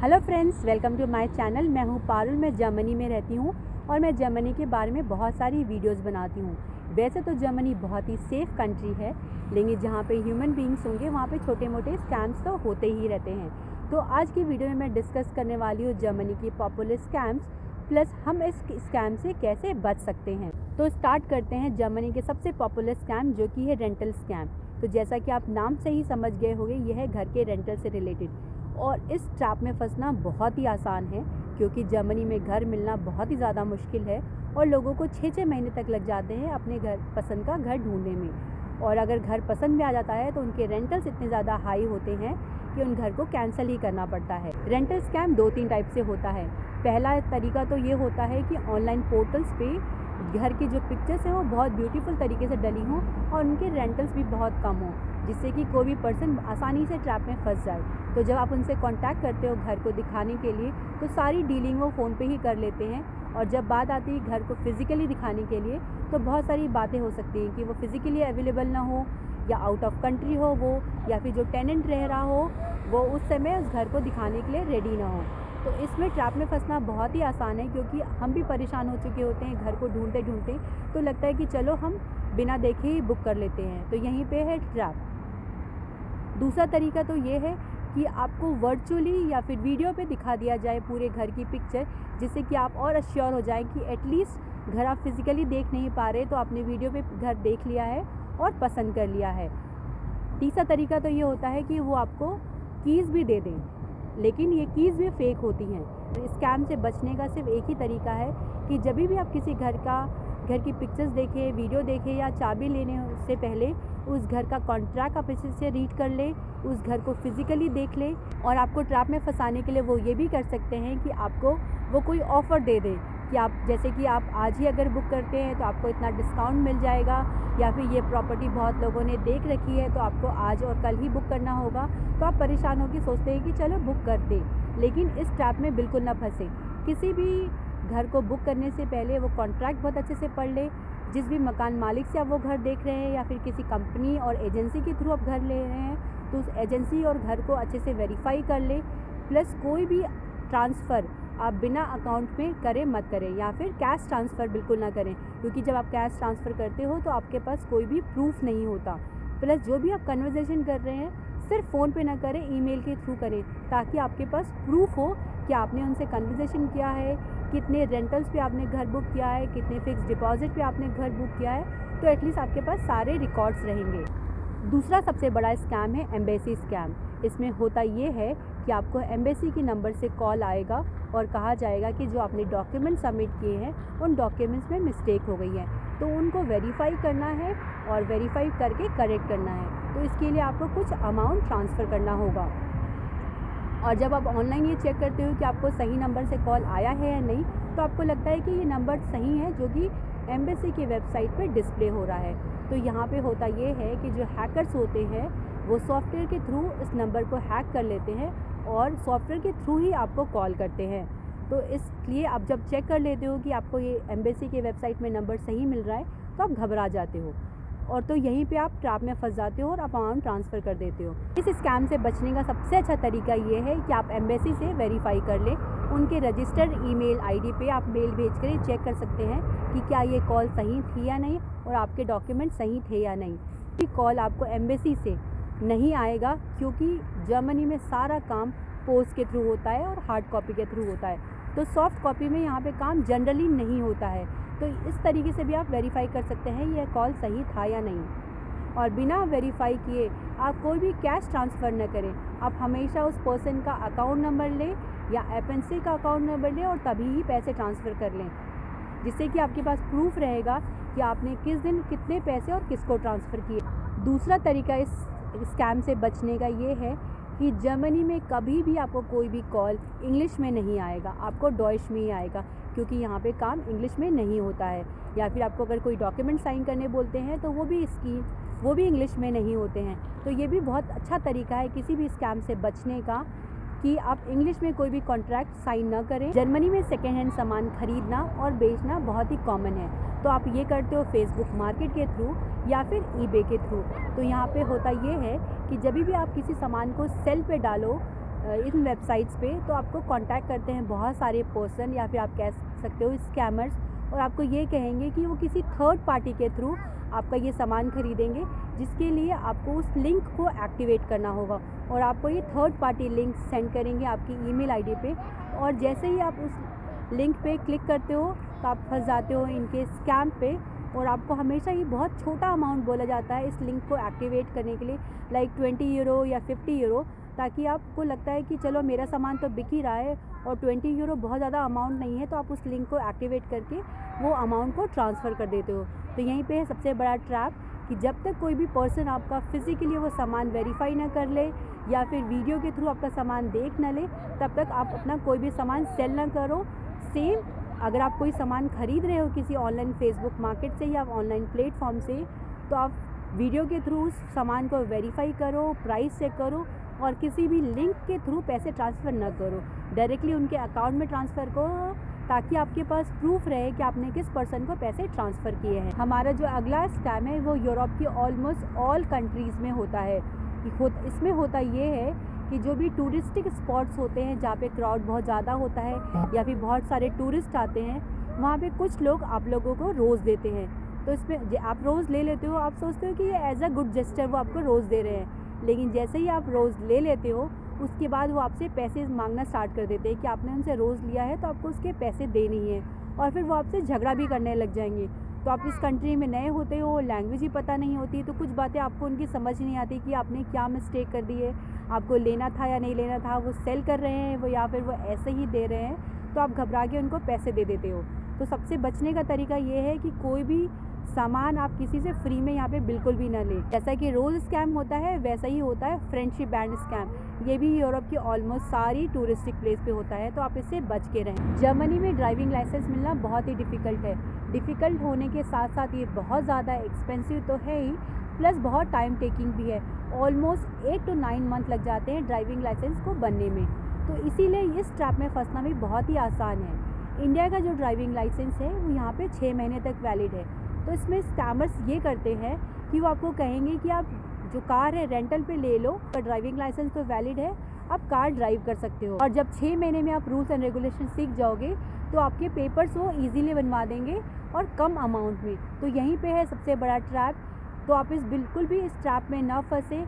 Hello friends, welcome to my channel. मैं हूँ पारुल। मैं जर्मनी में रहती हूँ और मैं जर्मनी के बारे में बहुत सारी वीडियोस बनाती हूँ। वैसे तो जर्मनी बहुत ही सेफ़ कंट्री है, लेकिन जहाँ पे ह्यूमन बींग्स होंगे वहाँ पे छोटे मोटे स्कैम्स तो होते ही रहते हैं। तो आज की वीडियो में मैं डिस्कस करने वाली हूँ जर्मनी की पॉपुलर स्कैम्स, प्लस हम इस स्कैम से कैसे बच सकते हैं। तो स्टार्ट करते हैं जर्मनी के सबसे पॉपुलर स्कैम, जो कि है रेंटल स्कैम। तो जैसा कि आप नाम से ही समझ गए होंगे, यह है घर के रेंटल से रिलेटेड। और इस ट्रैप में फंसना बहुत ही आसान है, क्योंकि जर्मनी में घर मिलना बहुत ही ज़्यादा मुश्किल है और लोगों को 6-6 महीने तक लग जाते हैं अपने घर पसंद का घर ढूंढने में। और अगर घर पसंद में आ जाता है तो उनके रेंटल्स इतने ज़्यादा हाई होते हैं कि उन घर को कैंसिल ही करना पड़ता है। रेंटल स्कैम 2-3 टाइप से होता है। पहला तरीका तो ये होता है कि ऑनलाइन पोर्टल्स पे घर की जो पिक्चर्स हैं वो बहुत ब्यूटीफुल तरीके से डली हों और उनके रेंटल्स भी बहुत कम हों, जिससे कि कोई भी पर्सन आसानी से ट्रैप में फंस जाए। तो जब आप उनसे कांटेक्ट करते हो घर को दिखाने के लिए, तो सारी डीलिंग वो फ़ोन पे ही कर लेते हैं। और जब बात आती है घर को फिज़िकली दिखाने के लिए, तो बहुत सारी बातें हो सकती हैं कि वो फिज़िकली अवेलेबल ना हो, या आउट ऑफ कंट्री हो वो, या फिर जो टेनेंट रह रहा हो वो उस समय उस घर को दिखाने के लिए रेडी ना हो। तो इसमें ट्रैप में फंसना बहुत ही आसान है, क्योंकि हम भी परेशान हो चुके होते हैं घर को ढूंढते ढूंढते। तो लगता है कि चलो हम बिना देखे ही बुक कर लेते हैं। तो यहीं पे है ट्रैप। दूसरा तरीका तो ये है कि आपको वर्चुअली या फिर वीडियो पे दिखा दिया जाए पूरे घर की पिक्चर, जिससे कि आप और अश्योर हो जाएं कि एटलीस्ट घर आप फिज़िकली देख नहीं पा रहे तो आपने वीडियो पे घर देख लिया है और पसंद कर लिया है। तीसरा तरीका तो ये होता है कि वो आपको कीज़ भी दे दें, लेकिन ये कीज़ भी फेक होती हैं। स्कैम से बचने का सिर्फ एक ही तरीका है कि जब भी आप किसी घर की पिक्चर्स देखें, वीडियो देखें, या चाबी लेने से पहले उस घर का कॉन्ट्रैक्ट आप इसी से रीड कर ले, उस घर को फिज़िकली देख ले। और आपको ट्रैप में फंसाने के लिए वो ये भी कर सकते हैं कि आपको वो कोई ऑफ़र दे दें कि आप जैसे कि आप आज ही अगर बुक करते हैं तो आपको इतना डिस्काउंट मिल जाएगा, या फिर ये प्रॉपर्टी बहुत लोगों ने देख रखी है तो आपको आज और कल ही बुक करना होगा। तो आप परेशान होकर सोचते हैं कि चलो बुक कर दें, लेकिन इस ट्रैप में बिल्कुल ना फंसे। किसी भी घर को बुक करने से पहले वो कॉन्ट्रैक्ट बहुत अच्छे से पढ़ ले। जिस भी मकान मालिक से आप वो घर देख रहे हैं, या फिर किसी कंपनी और एजेंसी के थ्रू आप घर ले रहे हैं, तो उस एजेंसी और घर को अच्छे से वेरीफाई कर ले। प्लस कोई भी ट्रांसफ़र आप बिना अकाउंट में करें मत करें, या फिर कैश ट्रांसफ़र बिल्कुल ना करें, क्योंकि जब आप कैश ट्रांसफ़र करते हो तो आपके पास कोई भी प्रूफ नहीं होता। प्लस जो भी आप कन्वर्सेशन कर रहे हैं सिर्फ फ़ोन पे ना करें, ईमेल के थ्रू करें, ताकि आपके पास प्रूफ हो कि आपने उनसे कन्वर्सेशन किया है, कितने रेंटल्स पे आपने घर बुक किया है, कितने फ़िक्स डिपॉज़िट पे आपने घर बुक किया है। तो एटलीस्ट आपके पास सारे रिकॉर्ड्स रहेंगे। दूसरा सबसे बड़ा स्कैम है एम्बेसी स्कैम। इसमें होता ये है कि आपको एम्बेसी के नंबर से कॉल आएगा और कहा जाएगा कि जो आपने डॉक्यूमेंट सबमिट किए हैं उन डॉक्यूमेंट्स में मिस्टेक हो गई है, तो उनको वेरीफाई करना है और वेरीफाई करके करेक्ट करना है। तो इसके लिए आपको कुछ अमाउंट ट्रांसफ़र करना होगा। और जब आप ऑनलाइन ये चेक करते हो कि आपको सही नंबर से कॉल आया है या नहीं, तो आपको लगता है कि ये नंबर सही है जो कि एम्बेसी की वेबसाइट पे डिस्प्ले हो रहा है। तो यहाँ पे होता ये है कि जो हैकर्स होते हैं वो सॉफ्टवेयर के थ्रू इस नंबर को हैक कर लेते हैं और सॉफ्टवेयर के थ्रू ही आपको कॉल करते हैं। तो इसलिए आप जब चेक कर लेते हो कि आपको ये एम्बेसी के वेबसाइट में नंबर सही मिल रहा है, तो आप घबरा जाते हो, और तो यहीं पे आप ट्रैप में फंस जाते हो और आप अमाउंट ट्रांसफ़र कर देते हो। इस स्कैम से बचने का सबसे अच्छा तरीका ये है कि आप एम्बेसी से वेरीफाई कर लें। उनके रजिस्टर्ड ईमेल आईडी पे आप मेल भेज कर चेक कर सकते हैं कि क्या ये कॉल सही थी या नहीं, और आपके डॉक्यूमेंट सही थे या नहीं। ये कॉल आपको एम्बेसी से नहीं आएगा, क्योंकि जर्मनी में सारा काम पोस्ट के थ्रू होता है और हार्ड कॉपी के थ्रू होता है। तो सॉफ्ट कॉपी में यहाँ पे काम जनरली नहीं होता है। तो इस तरीके से भी आप वेरीफाई कर सकते हैं यह कॉल सही था या नहीं। और बिना वेरीफाई किए आप कोई भी कैश ट्रांसफ़र न करें। आप हमेशा उस पर्सन का अकाउंट नंबर लें या एपेंसी का अकाउंट नंबर लें और तभी ही पैसे ट्रांसफ़र कर लें, जिससे कि आपके पास प्रूफ रहेगा कि आपने किस दिन कितने पैसे और किसको ट्रांसफ़र किए। दूसरा तरीका इस स्कैम से बचने का ये है कि जर्मनी में कभी भी आपको कोई भी कॉल इंग्लिश में नहीं आएगा, आपको डॉइश में ही आएगा, क्योंकि यहाँ पे काम इंग्लिश में नहीं होता है। या फिर आपको अगर कोई डॉक्यूमेंट साइन करने बोलते हैं तो वो भी इंग्लिश में नहीं होते हैं। तो ये भी बहुत अच्छा तरीका है किसी भी स्कैम से बचने का, कि आप इंग्लिश में कोई भी कॉन्ट्रैक्ट साइन ना करें। जर्मनी में सेकेंड हैंड सामान खरीदना और बेचना बहुत ही कॉमन है, तो आप ये करते हो फेसबुक मार्केट के थ्रू या फिर ईबे के थ्रू। तो यहाँ पे होता ये है कि जब भी आप किसी सामान को सेल पे डालो इन वेबसाइट्स पे तो आपको कांटेक्ट करते हैं बहुत सारे पर्सन या फिर आप कह सकते हो स्कैमर्स, और आपको ये कहेंगे कि वो किसी थर्ड पार्टी के थ्रू आपका ये सामान खरीदेंगे, जिसके लिए आपको उस लिंक को एक्टिवेट करना होगा और आपको ये थर्ड पार्टी लिंक सेंड करेंगे आपकी ईमेल आईडी पे। और जैसे ही आप उस लिंक पे क्लिक करते हो तो आप फंस जाते हो इनके स्कैम पे, और आपको हमेशा ये बहुत छोटा अमाउंट बोला जाता है इस लिंक को एक्टिवेट करने के लिए, लाइक 20 यूरो या 50 यूरो, ताकि आपको लगता है कि चलो मेरा सामान तो बिक ही रहा है और 20 यूरो बहुत ज़्यादा अमाउंट नहीं है, तो आप उस लिंक को एक्टिवेट करके वो अमाउंट को ट्रांसफ़र कर देते हो। तो यहीं पे है सबसे बड़ा ट्रैप कि जब तक कोई भी पर्सन आपका फ़िज़िकली वो सामान वेरीफाई ना कर ले या फिर वीडियो के थ्रू आपका सामान देख ना ले, तब तक आप अपना कोई भी सामान सेल ना करो। सेम अगर आप कोई सामान ख़रीद रहे हो किसी ऑनलाइन फेसबुक मार्केट से या ऑनलाइन प्लेटफॉर्म से, तो आप वीडियो के थ्रू उस सामान को वेरीफाई करो, प्राइस चेक करो और किसी भी लिंक के थ्रू पैसे ट्रांसफ़र ना करो, डायरेक्टली उनके अकाउंट में ट्रांसफ़र करो, ताकि आपके पास प्रूफ रहे कि आपने किस पर्सन को पैसे ट्रांसफ़र किए हैं। हमारा जो अगला स्कैम है वो यूरोप की ऑलमोस्ट ऑल कंट्रीज़ में होता है। इसमें होता ये है कि जो भी टूरिस्टिक स्पॉट्स होते हैं जहाँ पे क्राउड बहुत ज़्यादा होता है या फिर बहुत सारे टूरिस्ट आते हैं, वहाँ पे कुछ लोग आप लोगों को रोज़ देते हैं। तो इसमें आप रोज़ ले लेते हो, आप सोचते हो कि ये एज अ गुड जेस्चर वो आपको रोज़ दे रहे हैं, लेकिन जैसे ही आप रोज़ ले लेते हो उसके बाद वो आपसे पैसे मांगना स्टार्ट कर देते हैं कि आपने उनसे रोज़ लिया है तो आपको उसके पैसे देने ही हैं, और फिर वो आपसे झगड़ा भी करने लग जाएंगे। तो आप इस कंट्री में नए होते हो, लैंग्वेज ही पता नहीं होती, तो कुछ बातें आपको उनकी समझ नहीं आती कि आपने क्या मिस्टेक कर दी है, आपको लेना था या नहीं लेना था, वो सेल कर रहे हैं वो या फिर वो ऐसे ही दे रहे हैं, तो आप घबरा के उनको पैसे दे देते हो। तो सबसे बचने का तरीका ये है कि कोई भी सामान आप किसी से फ्री में यहाँ पे बिल्कुल भी ना लें। जैसा कि रोज़ स्कैम होता है वैसा ही होता है फ्रेंडशिप बैंड स्कैम, ये भी यूरोप की ऑलमोस्ट सारी टूरिस्टिक प्लेस पे होता है, तो आप इससे बच के रहें। जर्मनी में ड्राइविंग लाइसेंस मिलना बहुत ही डिफ़िकल्ट है। डिफ़िकल्ट होने के साथ साथ ये बहुत ज़्यादा एक्सपेंसिव तो है ही, प्लस बहुत टाइम टेकिंग भी है। ऑलमोस्ट 8 to 9 मंथ लग जाते हैं ड्राइविंग लाइसेंस को बनने में, तो इसीलिए इस ट्रैप में फंसना भी बहुत ही आसान है। इंडिया का जो ड्राइविंग लाइसेंस है वो यहाँ पे 6 महीने तक वैलिड है। तो इसमें स्कैमर्स ये करते हैं कि वो आपको कहेंगे कि आप जो कार है रेंटल पे ले लो, पर ड्राइविंग लाइसेंस तो वैलिड है, आप कार ड्राइव कर सकते हो। और जब 6 महीने में आप रूल्स एंड रेगुलेशन सीख जाओगे तो आपके पेपर्स वो ईजीली बनवा देंगे और कम अमाउंट में। तो यहीं पे है सबसे बड़ा ट्रैप। तो आप बिल्कुल भी इस ट्रैप में ना फंसे,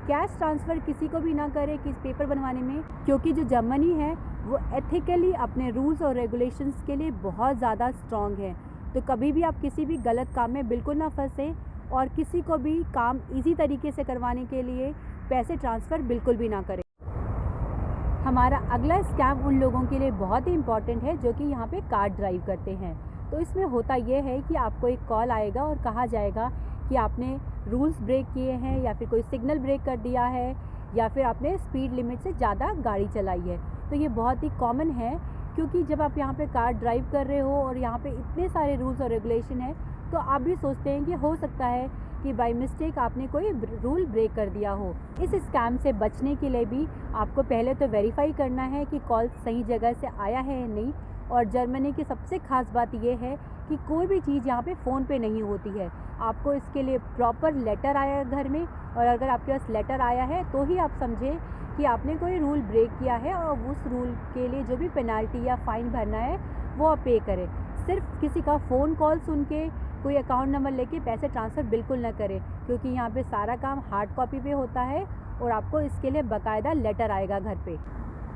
कैश ट्रांसफ़र किसी को भी ना करें किस पेपर बनवाने में, क्योंकि जो जर्मनी है वो एथिकली अपने रूल्स और रेगुलेशंस के लिए बहुत ज़्यादा स्ट्रॉन्ग है। तो कभी भी आप किसी भी गलत काम में बिल्कुल ना फंसे और किसी को भी काम इजी तरीके से करवाने के लिए पैसे ट्रांसफ़र बिल्कुल भी ना करें। हमारा अगला स्कैम उन लोगों के लिए बहुत ही इम्पॉर्टेंट है जो कि यहाँ पे कार ड्राइव करते हैं। तो इसमें होता ये है कि आपको एक कॉल आएगा और कहा जाएगा कि आपने रूल्स ब्रेक किए हैं या फिर कोई सिग्नल ब्रेक कर दिया है या फिर आपने स्पीड लिमिट से ज़्यादा गाड़ी चलाई है। तो ये बहुत ही कॉमन है, क्योंकि जब आप यहाँ पे कार ड्राइव कर रहे हो और यहाँ पे इतने सारे रूल्स और रेगुलेशन है, तो आप भी सोचते हैं कि हो सकता है कि बाय मिस्टेक आपने कोई रूल ब्रेक कर दिया हो। इस स्कैम से बचने के लिए भी आपको पहले तो वेरीफाई करना है कि कॉल सही जगह से आया है या नहीं। और जर्मनी की सबसे ख़ास बात यह है कि कोई भी चीज़ यहाँ पे फ़ोन पे नहीं होती है, आपको इसके लिए प्रॉपर लेटर आया घर में, और अगर आपके पास लेटर आया है तो ही आप समझें कि आपने कोई रूल ब्रेक किया है, और उस रूल के लिए जो भी पेनाल्टी या फ़ाइन भरना है वो आप पे करें। सिर्फ किसी का फ़ोन कॉल सुन के कोई अकाउंट नंबर लेके पैसे ट्रांसफ़र बिल्कुल ना करें, क्योंकि यहाँ पे सारा काम हार्ड कॉपी पे होता है और आपको इसके लिए बाकायदा लेटर आएगा घर पे।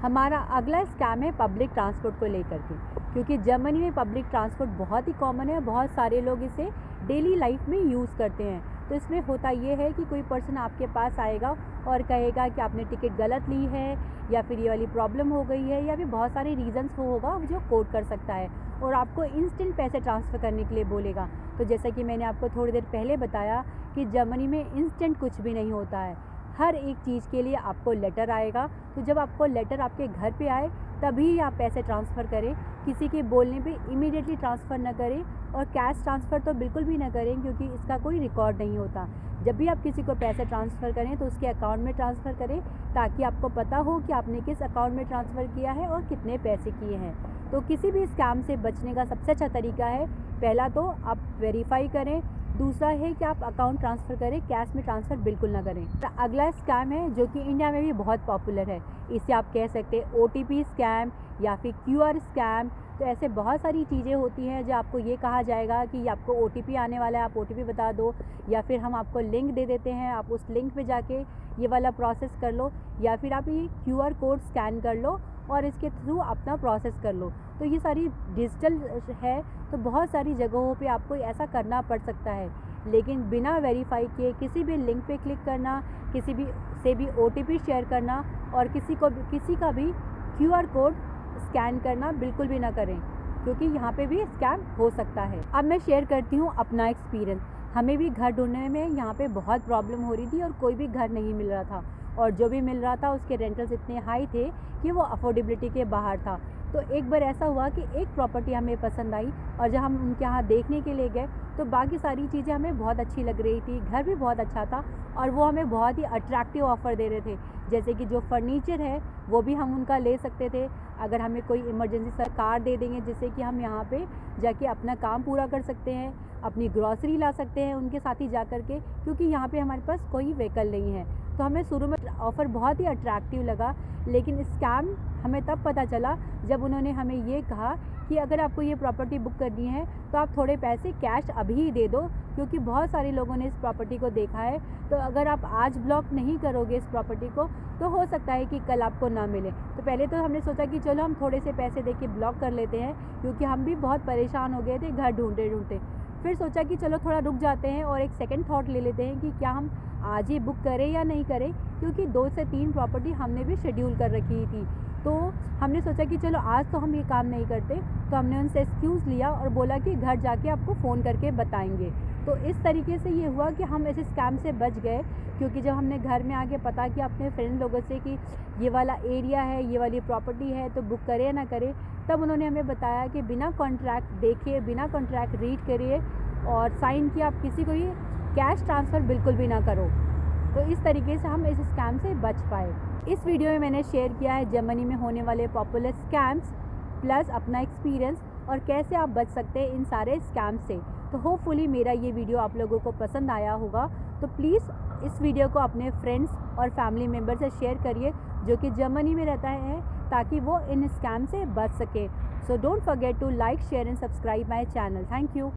हमारा अगला स्कैम है पब्लिक ट्रांसपोर्ट को लेकर के, क्योंकि जर्मनी में पब्लिक ट्रांसपोर्ट बहुत ही कॉमन है, बहुत सारे लोग इसे डेली लाइफ में यूज़ करते हैं। तो इसमें होता ये है कि कोई पर्सन आपके पास आएगा और कहेगा कि आपने टिकट गलत ली है या फिर ये वाली प्रॉब्लम हो गई है, या फिर बहुत सारे रीज़न्स होगा जो कोट कर सकता है, और आपको इंस्टेंट पैसे ट्रांसफ़र करने के लिए बोलेगा। तो जैसा कि मैंने आपको थोड़ी देर पहले बताया कि जर्मनी में इंस्टेंट कुछ भी नहीं होता है, हर एक चीज़ के लिए आपको लेटर आएगा। तो जब आपको लेटर आपके घर पे आए तभी आप पैसे ट्रांसफ़र करें, किसी के बोलने पे इमीडिएटली ट्रांसफ़र ना करें, और कैश ट्रांसफ़र तो बिल्कुल भी ना करें, क्योंकि इसका कोई रिकॉर्ड नहीं होता। जब भी आप किसी को पैसे ट्रांसफ़र करें तो उसके अकाउंट में ट्रांसफ़र करें, ताकि आपको पता हो कि आपने किस अकाउंट में ट्रांसफ़र किया है और कितने पैसे किए हैं। तो किसी भी स्कैम से बचने का सबसे अच्छा तरीका है, पहला तो आप वेरीफाई करें, दूसरा है कि आप अकाउंट ट्रांसफ़र करें, कैश में ट्रांसफ़र बिल्कुल ना करें। अगला स्कैम है जो कि इंडिया में भी बहुत पॉपुलर है, इसे आप कह सकते हैं OTP स्कैम या फिर QR स्कैम। तो ऐसे बहुत सारी चीज़ें होती हैं जो आपको ये कहा जाएगा कि आपको OTP आने वाला है, आप OTP बता दो, या फिर हम आपको लिंक दे देते हैं, आप उस लिंक पे जाके ये वाला प्रोसेस कर लो, या फिर आप ये QR कोड स्कैन कर लो और इसके थ्रू अपना प्रोसेस कर लो। तो ये सारी डिजिटल है, तो बहुत सारी जगहों पे आपको ऐसा करना पड़ सकता है, लेकिन बिना वेरीफाई किए किसी भी लिंक पे क्लिक करना, किसी भी से भी OTP शेयर करना और किसी का भी QR कोड स्कैन करना बिल्कुल भी ना करें, क्योंकि यहाँ पे भी स्कैम हो सकता है। अब मैं शेयर करती हूँ अपना एक्सपीरियंस। हमें भी घर ढूंढने में यहाँ पे बहुत प्रॉब्लम हो रही थी और कोई भी घर नहीं मिल रहा था, और जो भी मिल रहा था उसके रेंटल्स इतने हाई थे कि वो अफोर्डेबिलिटी के बाहर था। तो एक बार ऐसा हुआ कि एक प्रॉपर्टी हमें पसंद आई, और जब हम उनके यहाँ देखने के लिए गए तो बाकी सारी चीज़ें हमें बहुत अच्छी लग रही थी, घर भी बहुत अच्छा था, और वो हमें बहुत ही अट्रैक्टिव ऑफ़र दे रहे थे। जैसे कि जो फर्नीचर है वो भी हम उनका ले सकते थे, अगर हमें कोई इमरजेंसी सरकार दे देंगे जिससे कि हम यहाँ पे जाके अपना काम पूरा कर सकते हैं, अपनी ग्रॉसरी ला सकते हैं उनके साथ ही जा कर के, क्योंकि यहाँ पे हमारे पास कोई व्हीकल नहीं है। तो हमें शुरू में ऑफ़र बहुत ही अट्रैक्टिव लगा, लेकिन स्कैम हमें तब पता चला जब उन्होंने हमें ये कहा कि अगर आपको ये प्रॉपर्टी बुक करनी है तो आप थोड़े पैसे कैश अभी ही दे दो, क्योंकि बहुत सारे लोगों ने इस प्रॉपर्टी को देखा है। तो अगर आप आज ब्लॉक नहीं करोगे इस प्रॉपर्टी को तो हो सकता है कि कल आपको ना मिले। तो पहले तो हमने सोचा कि चलो हम थोड़े से पैसे दे के ब्लॉक कर लेते हैं, क्योंकि हम भी बहुत परेशान हो गए थे घर ढूंढते ढूंढते। फिर सोचा कि चलो थोड़ा रुक जाते हैं और एक सेकंड थॉट ले लेते हैं कि क्या हम आज ही बुक करें या नहीं करें, क्योंकि 2 से 3 प्रॉपर्टी हमने भी शेड्यूल कर रखी थी। तो हमने सोचा कि चलो आज तो हम ये काम नहीं करते, तो हमने उनसे एक्सक्यूज़ लिया और बोला कि घर जाके आपको फ़ोन करके बताएंगे। तो इस तरीके से ये हुआ कि हम ऐसे स्कैम से बच गए, क्योंकि जब हमने घर में आके पता किया अपने फ्रेंड लोगों से कि ये वाला एरिया है, ये वाली प्रॉपर्टी है, तो बुक करें या ना करें, तब उन्होंने हमें बताया कि बिना कॉन्ट्रैक्ट देखे, बिना कॉन्ट्रैक्ट रीड करिए और साइन किया, आप किसी को ही कैश ट्रांसफ़र बिल्कुल भी ना करो। तो इस तरीके से हम इस स्कैम से बच पाए। इस वीडियो में मैंने शेयर किया है जर्मनी में होने वाले पॉपुलर स्कैम्स प्लस अपना एक्सपीरियंस और कैसे आप बच सकते हैं इन सारे स्कैम से। तो होपफुली मेरा ये वीडियो आप लोगों को पसंद आया होगा, तो प्लीज़ इस वीडियो को अपने फ्रेंड्स और फैमिली मेम्बर से शेयर करिए जो कि जर्मनी में रहता है, ताकि वो इन स्कैम से बच सके। So don't forget to like, share and subscribe my channel. Thank you.